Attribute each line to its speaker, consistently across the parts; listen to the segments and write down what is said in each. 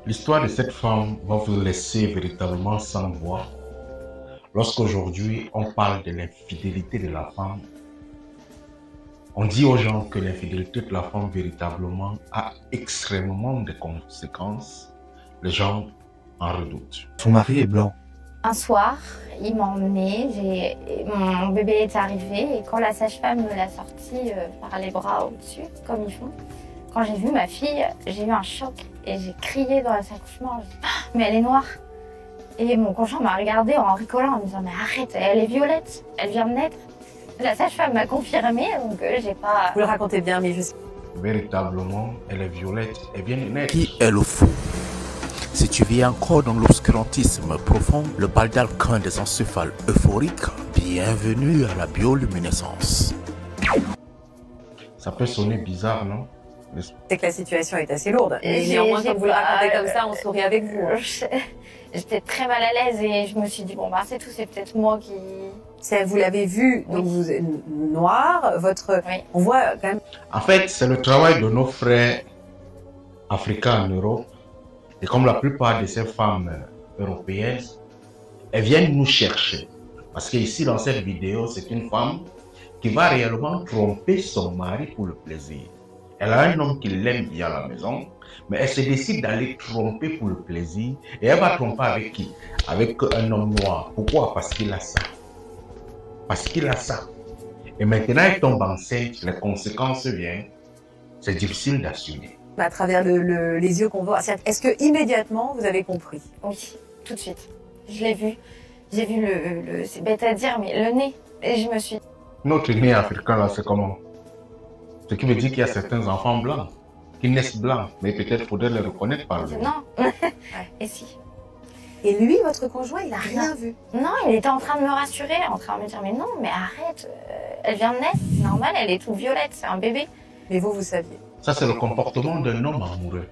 Speaker 1: L'histoire de cette femme va vous laisser véritablement sans voix. Lorsqu'aujourd'hui on parle de l'infidélité de la femme, on dit aux gens que l'infidélité de la femme véritablement a extrêmement de conséquences. Les gens en redoutent.
Speaker 2: Son mari est blanc.
Speaker 3: Un soir, il m'a emmenée, mon bébé est arrivé et quand la sage-femme me l'a sorti par les bras au-dessus, comme ils font, quand j'ai vu ma fille, j'ai eu un choc et j'ai crié dans la salle d'accouchement. J'ai dit, ah, mais elle est noire. Et mon conjoint m'a regardé en rigolant en me disant, mais arrête, elle est violette, elle vient de naître. La sage-femme m'a confirmé, donc j'ai pas...
Speaker 4: Vous le racontez bien, mais je sais.
Speaker 1: Véritablement, elle est violette, elle vient de naître.
Speaker 2: Qui est le fou? Si tu vis encore dans l'obscurantisme profond, le baldaquin des encéphales euphoriques, bienvenue à la bioluminescence.
Speaker 1: Ça peut sonner bizarre, non?
Speaker 4: C'est que la situation est assez lourde. Et néanmoins, comme vous le racontez comme ça, on sourit avec vous.
Speaker 3: J'étais très mal à l'aise et je me suis dit, bon, bah, c'est tout, c'est peut-être moi qui...
Speaker 4: Vous l'avez vu, donc
Speaker 3: Oui.
Speaker 4: vous êtes noir,
Speaker 3: Oui.
Speaker 4: on voit quand même...
Speaker 1: En fait, c'est le travail de nos frères africains en Europe. Et comme la plupart de ces femmes européennes, elles viennent nous chercher. Parce qu'ici, dans cette vidéo, c'est une femme qui va réellement tromper son mari pour le plaisir. Elle a un homme qui l'aime bien à la maison, mais elle se décide d'aller tromper pour le plaisir. Et elle va tromper avec qui? Avec un homme noir. Pourquoi? Parce qu'il a ça. Parce qu'il a ça. Et maintenant, elle tombe enceinte, les conséquences viennent. C'est difficile d'assumer.
Speaker 4: À travers les yeux qu'on voit. Est-ce que immédiatement vous avez compris?
Speaker 3: Oui, tout de suite. Je l'ai vu. J'ai vu c'est bête à dire, mais le nez. Et je me suis dit...
Speaker 1: Notre nez africain, là, c'est comment? Ce qui veut dire qu'il y a certains enfants blancs qui naissent blancs, mais peut-être faudrait les reconnaître par le nom.
Speaker 3: Non. Et si?
Speaker 4: Et lui, votre conjoint, il n'a rien vu?
Speaker 3: Non, il était en train de me rassurer, en train de me dire, mais non, mais arrête, elle vient de naître, c'est normal, elle est toute violette, c'est un bébé.
Speaker 4: Mais vous saviez.
Speaker 1: Ça, c'est le comportement d'un homme amoureux.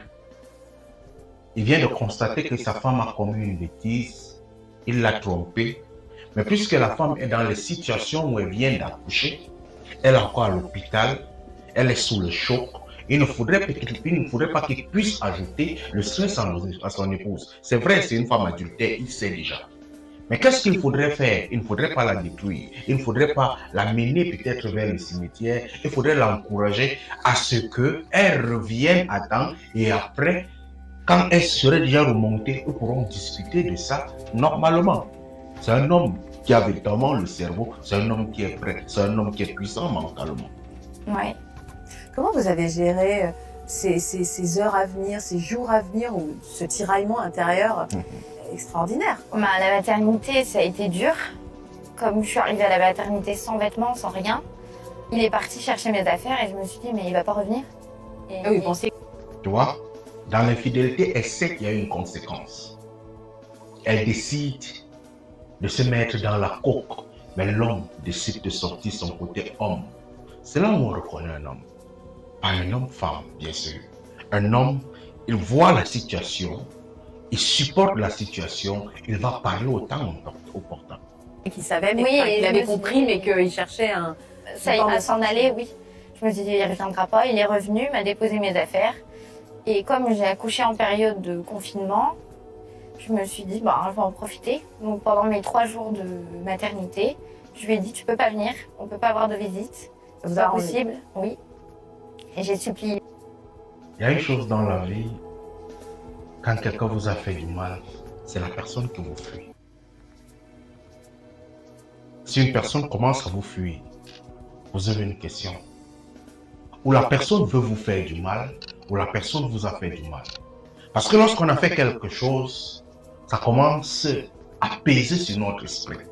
Speaker 1: Il vient de constater que sa femme a commis une bêtise, il l'a trompée, mais puisque la femme est dans les situations où elle vient d'accoucher, elle est encore à l'hôpital, elle est sous le choc, il ne faudrait pas qu'il puisse ajouter le stress à son épouse. C'est vrai, c'est une femme adultère, il sait déjà. Mais qu'est-ce qu'il faudrait faire? Il ne faudrait pas la détruire. Il ne faudrait pas la mener peut-être vers le cimetière. Il faudrait l'encourager à ce qu'elle revienne à temps. Et après, quand elle serait déjà remontée, nous pourrons discuter de ça normalement. C'est un homme qui a véritablement le cerveau. C'est un homme qui est prêt. C'est un homme qui est puissant mentalement.
Speaker 3: Ouais.
Speaker 4: Comment vous avez géré ces heures à venir, ces jours à venir, ou ce tiraillement intérieur extraordinaire?
Speaker 3: Bah, la maternité, ça a été dur. Comme je suis arrivée à la maternité sans vêtements, sans rien, il est parti chercher mes affaires et je me suis dit, mais il va pas revenir. Et
Speaker 4: Ah oui, pensez.
Speaker 1: Tu vois, dans l'infidélité, elle sait qu'il y a une conséquence. Elle décide de se mettre dans la coque, mais l'homme décide de sortir son côté homme. C'est là où on reconnaît un homme. Pas un homme-femme, bien sûr. Un homme, il voit la situation, il supporte la situation, il va parler au temps opportun.
Speaker 4: Qu'il savait, mais
Speaker 3: Oui,
Speaker 4: il
Speaker 3: je
Speaker 4: avait
Speaker 3: me suis
Speaker 4: compris,
Speaker 3: dit,
Speaker 4: mais qu'il cherchait un...
Speaker 3: ça ira s'en aller, oui. Je me suis dit, il ne reviendra pas. Il est revenu, m'a déposé mes affaires. Et comme j'ai accouché en période de confinement, je me suis dit, bah, je vais en profiter. Donc pendant mes 3 jours de maternité, je lui ai dit, tu peux pas venir, on peut pas avoir de visite. C'est pas possible, oui. Et j'ai supplié.
Speaker 1: Il y a une chose dans la vie, quand quelqu'un vous a fait du mal, c'est la personne qui vous fuit. Si une personne commence à vous fuir, vous avez une question. Ou la personne veut vous faire du mal, ou la personne vous a fait du mal. Parce que lorsqu'on a fait quelque chose, ça commence à peser sur notre esprit.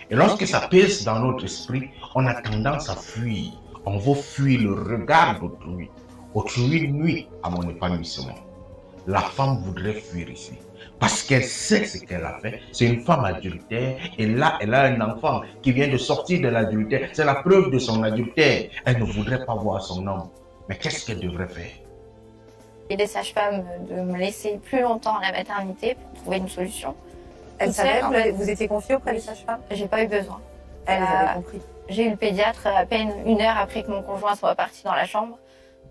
Speaker 1: Et lorsque ça pèse dans notre esprit, on a tendance à fuir. On veut fuir le regard d'autrui. Autrui nuit à mon épanouissement. La femme voudrait fuir ici. Parce qu'elle sait ce qu'elle a fait. C'est une femme adultère. Et là, elle a un enfant qui vient de sortir de l'adultère. C'est la preuve de son adultère. Elle ne voudrait pas voir son homme. Mais qu'est-ce qu'elle devrait faire?
Speaker 3: Et des sages-femmes de me laisser plus longtemps à la maternité pour trouver une solution.
Speaker 4: Elle savait, vous étiez confiée auprès des sages-femmes?
Speaker 3: J'ai pas eu besoin.
Speaker 4: Elle avait compris.
Speaker 3: J'ai eu le pédiatre à peine 1 heure après que mon conjoint soit parti dans la chambre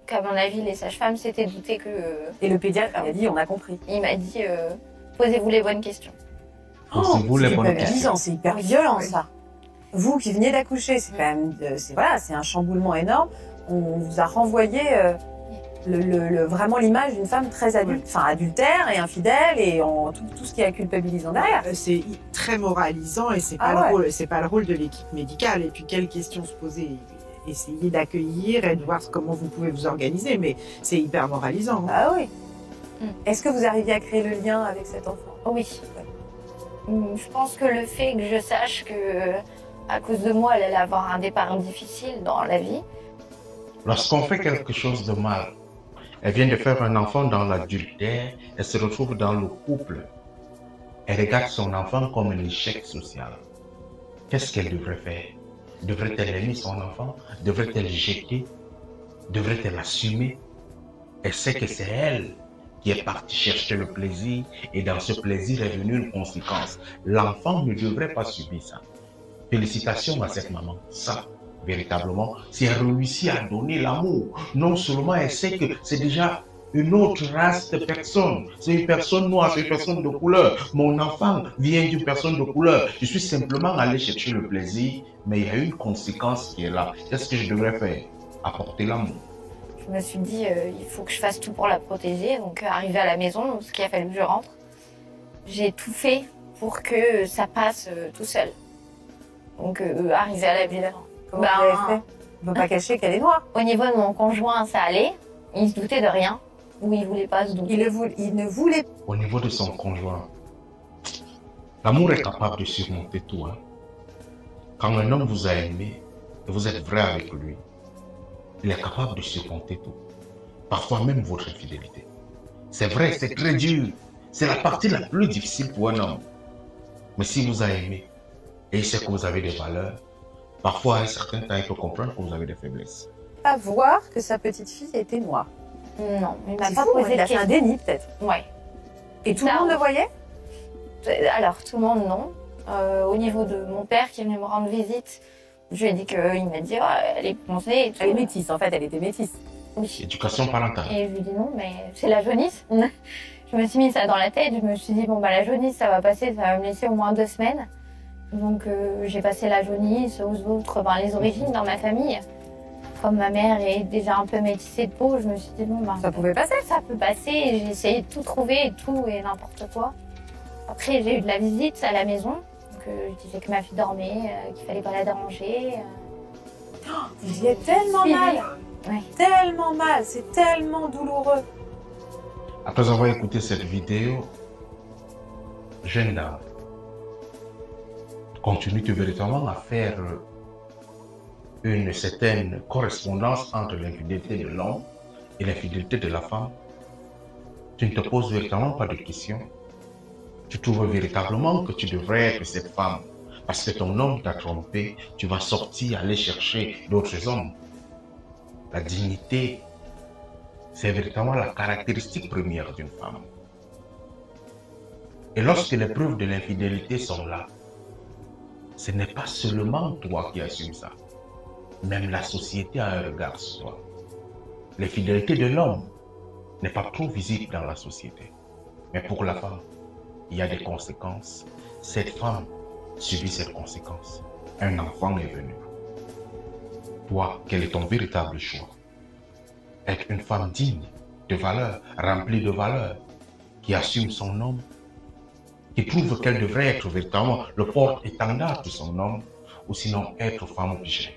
Speaker 3: qu'à mon avis, les sages-femmes s'étaient doutées que...
Speaker 4: Et le pédiatre, il a dit, on a compris.
Speaker 3: Il m'a dit, posez-vous les bonnes questions.
Speaker 1: Posez-vous les
Speaker 4: C'est
Speaker 1: bonnes
Speaker 4: hyper
Speaker 1: questions.
Speaker 4: violent, c'est hyper violent, ça. Vous qui venez d'accoucher, c'est quand même, c'est un chamboulement énorme. On vous a renvoyé vraiment l'image d'une femme très adulte, enfin adultère et infidèle et en tout ce qui est culpabilisant derrière.
Speaker 5: C'est très moralisant et c'est pas le rôle de l'équipe médicale. Et puis quelles questions se poser, essayer d'accueillir et de voir comment vous pouvez vous organiser, mais c'est hyper moralisant.
Speaker 4: Ah oui. Est-ce que vous arriviez à créer le lien avec cet enfant?
Speaker 3: Oui. Je pense que le fait que je sache que à cause de moi, elle allait avoir un départ difficile dans la vie.
Speaker 1: Lorsqu'on fait quelque chose de mal, elle vient de faire un enfant dans l'adultère, elle se retrouve dans le couple. Elle regarde son enfant comme un échec social. Qu'est-ce qu'elle devrait faire? Devrait-elle aimer son enfant? Devrait-elle jeter? Devrait-elle assumer? Elle sait que c'est elle qui est partie chercher le plaisir et dans ce plaisir est venue une conséquence. L'enfant ne devrait pas subir ça. Félicitations à cette maman. Ça, véritablement, si elle réussit à donner l'amour, non seulement elle sait que c'est déjà une autre race de personnes. C'est une personne noire, c'est une personne de couleur. Mon enfant vient d'une personne de couleur. Je suis simplement allé chercher le plaisir, mais il y a une conséquence qui est là. Qu'est-ce que je devrais faire? Apporter l'amour.
Speaker 3: Je me suis dit, il faut que je fasse tout pour la protéger. Donc, arrivé à la maison, ce qui a fallu que je rentre, j'ai tout fait pour que ça passe tout seul. Donc, arrivé à la ville.
Speaker 4: Comment vous avez fait? On ne peut pas cacher qu'elle est noire.
Speaker 3: Au niveau de mon conjoint, ça allait. Il se doutait de rien. Ou il voulait pas se douter.
Speaker 4: Il ne voulait pas.
Speaker 1: Au niveau de son conjoint, l'amour est capable de surmonter tout. Hein. Quand un homme vous a aimé et vous êtes vrai avec lui, il est capable de surmonter tout. Parfois même votre infidélité. C'est vrai, c'est très dur. C'est la partie la plus difficile pour un homme. Mais s'il vous a aimé et il sait que vous avez des valeurs, parfois à un certain temps, il peut comprendre que vous avez des faiblesses.
Speaker 4: Pas voir que sa petite fille était noire.
Speaker 3: Non, il m'a
Speaker 4: C'est
Speaker 3: pas
Speaker 4: fou,
Speaker 3: posé
Speaker 4: il
Speaker 3: de
Speaker 4: a fait un
Speaker 3: questions.
Speaker 4: déni peut-être.
Speaker 3: Ouais.
Speaker 4: Et tout le
Speaker 3: Ça,
Speaker 4: monde le voyait?
Speaker 3: Alors, tout le monde, non. Au niveau de mon père qui venait me rendre visite, je lui ai dit qu'il m'a dit, elle est bronzée et tout.
Speaker 4: Elle est métisse, en fait, elle était métisse.
Speaker 3: Oui.
Speaker 1: Éducation parentale.
Speaker 3: Et je lui ai dit non, mais c'est la jaunisse. Je me suis mis ça dans la tête, je me suis dit, bon, bah la jaunisse, ça va passer, ça va me laisser au moins 2 semaines. Donc, j'ai passé la jaunisse aux autres, les origines dans ma famille. Comme ma mère est déjà un peu métissée de peau, je me suis dit, bon, bah,
Speaker 4: Ça pouvait passer.
Speaker 3: ça peut passer. Et j'ai essayé de tout trouver, et tout et n'importe quoi. Après, j'ai eu de la visite à la maison. Donc, je disais que ma fille dormait, qu'il fallait pas la déranger.
Speaker 4: J'y ai tellement
Speaker 3: Suivi.
Speaker 4: mal.
Speaker 3: Ouais.
Speaker 4: Tellement mal. C'est tellement douloureux.
Speaker 1: Après avoir écouté cette vidéo, jeune dame, continue-tu véritablement à faire une certaine correspondance entre l'infidélité de l'homme et l'infidélité de la femme? Tu ne te poses véritablement pas de questions. Tu trouves véritablement que tu devrais être cette femme. Parce que ton homme t'a trompé, tu vas sortir, aller chercher d'autres hommes. La dignité, c'est véritablement la caractéristique première d'une femme. Et lorsque les preuves de l'infidélité sont là, ce n'est pas seulement toi qui assumes ça. Même la société a un regard sur toi. L'infidélité de l'homme n'est pas trop visible dans la société. Mais pour la femme, il y a des conséquences. Cette femme subit cette conséquence. Un enfant est venu. Toi, quel est ton véritable choix? Être une femme digne, de valeur, remplie de valeur, qui assume son homme, qui trouve qu'elle devrait être véritablement le porte-étendard de son homme, ou sinon être femme obligée.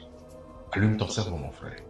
Speaker 1: Allume ton cerveau, mon frère.